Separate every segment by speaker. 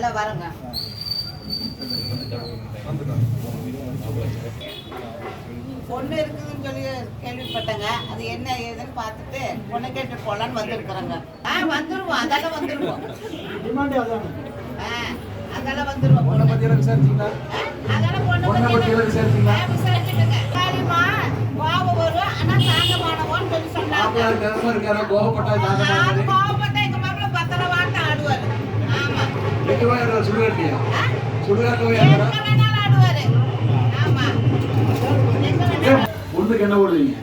Speaker 1: இந்த வரங்க. பொண்ணு இருக்குதுன்னு சொல்லி கேள்விப்பட்டேங்க. அது என்ன ஏதுன்னு பார்த்துட்டு பொண்ணு கேட்டு போலான்னு வந்திருக்கிறோங்க. வந்துருவோம், அதெல்லாம் வந்துருவோம். அதெல்லாம் வந்துருவோம்.
Speaker 2: பொண்ணை பத்தி எல்லாம் விசாரிச்சீங்களா?
Speaker 1: அதெல்லாம் பொண்ணை பத்தி எல்லாம்
Speaker 2: விசாரிச்சீங்களா?
Speaker 1: விசாரிச்சுட்டுங்க. சரிம்மா கோபம் வரும், ஆனா தாங்கமானவோன்னு சொல்லி சொன்னாங்க.
Speaker 2: இருக்காரா கோபப்பட்டா தாங்க
Speaker 1: கோபப்பட்டா எங்க மாப்பிள்ள பத்திரவாட்டு ஆடுவாரு. ஆமா,
Speaker 2: சுடுகாட்டியா? சுடுகாட்டு
Speaker 1: எங்க வேணாலும் ஆடுவாரு. ஆமா,
Speaker 2: பொண்ணுக்கு என்ன போடுவீங்க?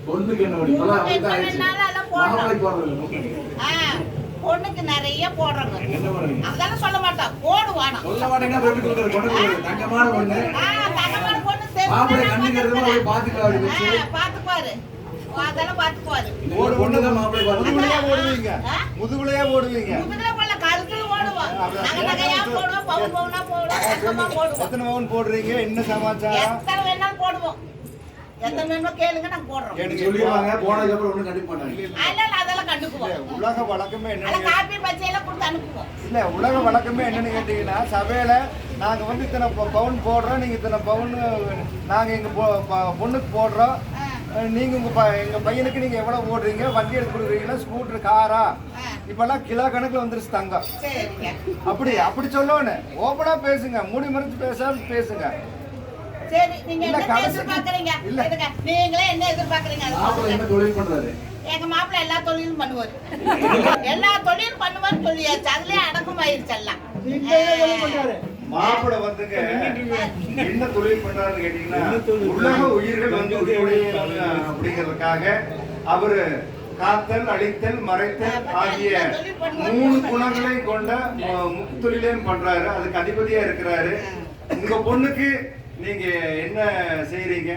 Speaker 2: பொண்ணுக்கு என்ன போடுவீங்க?
Speaker 1: பொண்ணுக்கு நிறைய போடுறோங்க. அதெல்லாம் சொல்ல மாட்டோம், போடுவானா
Speaker 2: சொல்ல மாட்டேங்கன்னா தங்கமான பொண்ணு.
Speaker 1: தங்கமான பொண்ணு
Speaker 2: மாப்பிள்ளை கண்ணுக்கு பாத்துக்காரு,
Speaker 1: பாத்துக்குவாரு. அதெல்லாம் பாத்துக்குவாரு.
Speaker 2: பொண்ணுதான் மாப்பிள்ளை
Speaker 3: முதுகுலையா போடுவீங்க. முதுகுலையா போடுவீங்க.
Speaker 1: முதுகுல போடல, கழுத்துல போடுவோம். நகையா போடுவோம், பவுன் பவுனா போடுவோம், தங்கமா போடுவோம்.
Speaker 3: எத்தனை பவுன் போடுறீங்க? என்ன சமாச்சாரம்?
Speaker 1: எத்தனை வேணாலும் போடுவோம். எத்தனை வேணுமோ கேளுங்க, நாங்க போடுறோம்.
Speaker 2: சொல்லிடுவாங்க. போனதுக்கு அப்புறம் ஒண்ணும் கண்டிப்பா மாட்டாங்க.
Speaker 1: இல்ல, அதெல்லாம் கண்டுக்குவோம்.
Speaker 3: உலக வழக்கமே
Speaker 1: அத
Speaker 3: என்ன?
Speaker 1: காப்பி பச்சை எல்லாம் கொடுத்து அனுப்புவோம்.
Speaker 3: இல்ல, உலக வழக்கமே என்னன்னு கேட்டீங்கன்னா, சபையில நாங்க வந்து இத்தனை பவுன் போடுறோம், நீங்க இத்தனை பவுன் நாங்க எங்க பொண்ணுக்கு போடுறோம், நீங்க எங்க பையனுக்கு நீங்க எவ்வளவு போடுறீங்க, வண்டி எடுத்து கொடுக்குறீங்களா, ஸ்கூட்டர், காரா, இப்பெல்லாம் கிலோ கணக்குல வந்துருச்சு தங்கம்.
Speaker 1: சரிங்க.
Speaker 3: அப்படி சொல்லணும். ஓப்பனா பேசுங்க, மூடி மறைச்சு பேசாம பேசுங்க.
Speaker 1: சரி, நீங்க என்ன எதிர்பார்க்கறீங்க? இதுங்க நீங்களே என்ன எதிர்பார்க்கறீங்க?
Speaker 2: மாப்பிள்ளை என்ன தொழில் பண்றாரு?
Speaker 1: எங்க மாப்பிள்ளை எல்லா தொழிலும் பண்ணுவாரு. எல்லா தொழிலும் பண்ணுவான்னு சொல்லியாச்சு. அதுலயே அடக்கமாயிருச்சு எல்லாம்.
Speaker 3: மாப்பிள்ளை வந்துங்க என்ன தொழில் பண்றாருன்னு கேட்டீங்கன்னா, உலக உயிர்கள் வந்து அப்படிங்கிறதுக்காக அவரு காத்தல், அழித்தல், மறைத்தல் ஆகிய 3 குணங்களை கொண்ட முத்தொழிலையும் பண்றாரு. அதுக்கு அதிபதியா இருக்கிறாரு. உங்க பொண்ணுக்கு நீங்க என்ன செய்யறீங்க?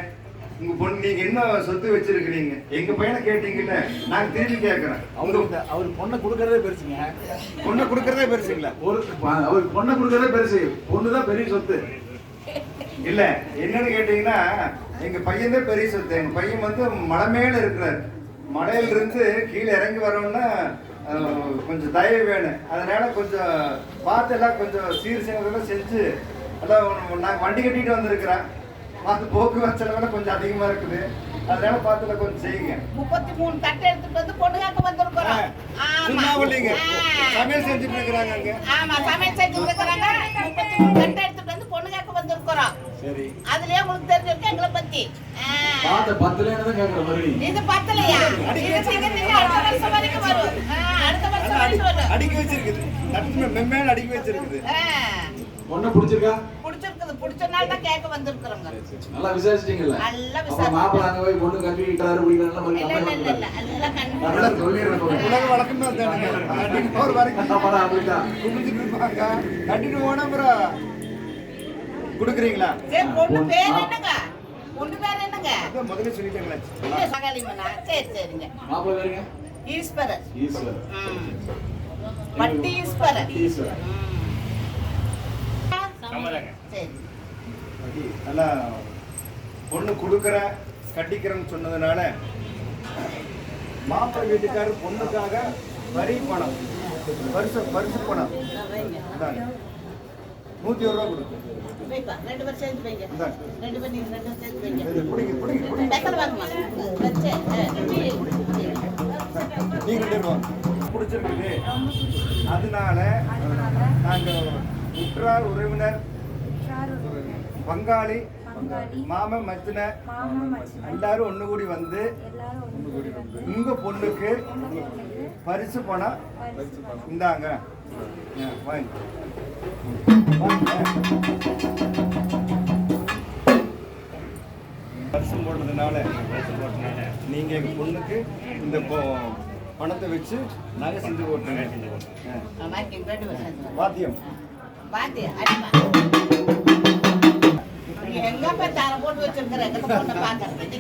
Speaker 3: உங்க பொண்ணு நீங்க என்ன சொத்து வச்சிருக்கீங்க? எங்க பையனை கேட்டீங்கல்ல, நான் திரும்பி கேட்கறேன்.
Speaker 2: அவர் பொண்ணை கொடுக்கறதே பெருசுங்க.
Speaker 3: பொண்ணை கொடுக்கறதே பெருசுங்களா?
Speaker 2: அவர் பொண்ணை கொடுக்கறதே பெருசு, பொண்ணுதான் பெரிய சொத்து.
Speaker 3: இல்ல, என்னன்னு கேட்டீங்கன்னா, எங்க பையன் தான் பெரிய சொத்து. எங்க பையன் வந்து மலை மேல இருக்கிறார். மலையில இருந்து கீழே இறங்கி வரோம்னா கொஞ்சம் தயவு வேணும். அதனால கொஞ்சம் பார்த்து எல்லாம் கொஞ்சம் சீர்சேவெல்லாம் செஞ்சு, அதான் நான் வண்டி கட்டிட்டு வந்திருக்கிறேன். பார்த்து போக்குவரத்து செலவெல்லாம் கொஞ்சம் அதிகமா இருக்குது. அதனால பார்த்துல கொஞ்சம் செய்யுங்க.
Speaker 1: 33 தட்டை எடுத்துட்டு வந்து பொண்ணு கேட்க வந்திருக்கிறோம்.
Speaker 3: சமையல் செஞ்சுட்டு இருக்கிறாங்க அங்க.
Speaker 1: ஆமா, சமையல் செஞ்சுட்டு இருக்கிறாங்க. 33 தட்டை எடுத்துட்டு வந்து பொண்ணு கேட்க வந்திருக்கிறோம்.
Speaker 3: சரி,
Speaker 1: அதுலயே உங்களுக்கு தெரிஞ்சிருக்கு எங்களை பத்தி.
Speaker 2: பத்துலேன்னு கேட்கற மாதிரி.
Speaker 1: இது பத்தலையா? அடுத்த வருஷம் வரைக்கும் வரும். அடுத்த வருஷம் வரைக்கும் வரும்.
Speaker 3: அடிக்க வச்சிருக்குது. தட்டு மெம்மேல அடிக்க வச்சிருக்குது.
Speaker 2: பொண்ணை பிடிச்சிருக்கா?
Speaker 1: பிடிச்சிருக்குது. பிடிச்சனால தான் கேட்க வந்திருக்கிறோங்க.
Speaker 2: நல்லா விசாரிச்சிட்டீங்களா?
Speaker 1: நல்லா விசாரிச்சு.
Speaker 2: மாப்பிள்ளை அங்க போய் பொண்ணு கட்டிட்டாரு அப்படிங்கறத மாதிரி
Speaker 1: இல்ல, எல்லாம் கண்டிப்பா.
Speaker 3: உலக வழக்கமே தானுங்க. அடிக்க ஒரு வரைக்கும்
Speaker 2: அப்படிதான்
Speaker 3: குடிச்சிட்டு இருப்பாங்க. கட்டிட்டு போனா அப்புறம் கொடுக்குறீங்களா?
Speaker 1: சரி, பொண்ணு பேர் என்னங்க? பொண்ணு பேர் என்னங்க?
Speaker 3: அதான் முதல்ல சொல்லிட்டீங்களா?
Speaker 1: இல்ல, சகாலிமனா. சரிங்க.
Speaker 2: மாப்பிள்ளை பேருங்க?
Speaker 1: ஈஸ்வரர்.
Speaker 2: ஈஸ்வரர்.
Speaker 1: பட்டி ஈஸ்வரர்.
Speaker 2: ஈஸ்வரர்.
Speaker 1: சரி.
Speaker 3: நல்லா பொண்ணு கொடுக்குற கட்டிக்கிறேன்னு சொன்னதுனால மாப்பிள்ளை வீட்டுக்காரர் பொண்ணுக்காக வரி பணம், பரிசு பணம் 101 ரூபா கொடுக்கும்.
Speaker 1: வைப்பா, 2 பேரும் சேர்ந்து வைங்க. 2 பேரும் நீங்க 2 பேரும் சேர்ந்து வைங்க.
Speaker 3: பிடிங்க.
Speaker 1: டக்கல் வாங்கம்மா. வச்சு
Speaker 3: நீங்க 2 ரூபா பிடிச்சிருக்குது. அதனால நாங்கள் உற்றார் உறவினர், பங்காளி, மாமன், மச்சின எல்லாரும் ஒண்ணு கூடி வந்து உங்க பொண்ணுக்கு பரிசு பணம் இந்தாங்க வாங்க. பரிசு போடுறதுனால நீங்க எங்க பொண்ணுக்கு இந்த பணத்தை வச்சு நகை செஞ்சு போட்டுருங்க. வாத்தியம்
Speaker 1: எங்க போய் தர போட்டு வச்சிருக்கிற பொண்ணை பாக்குறது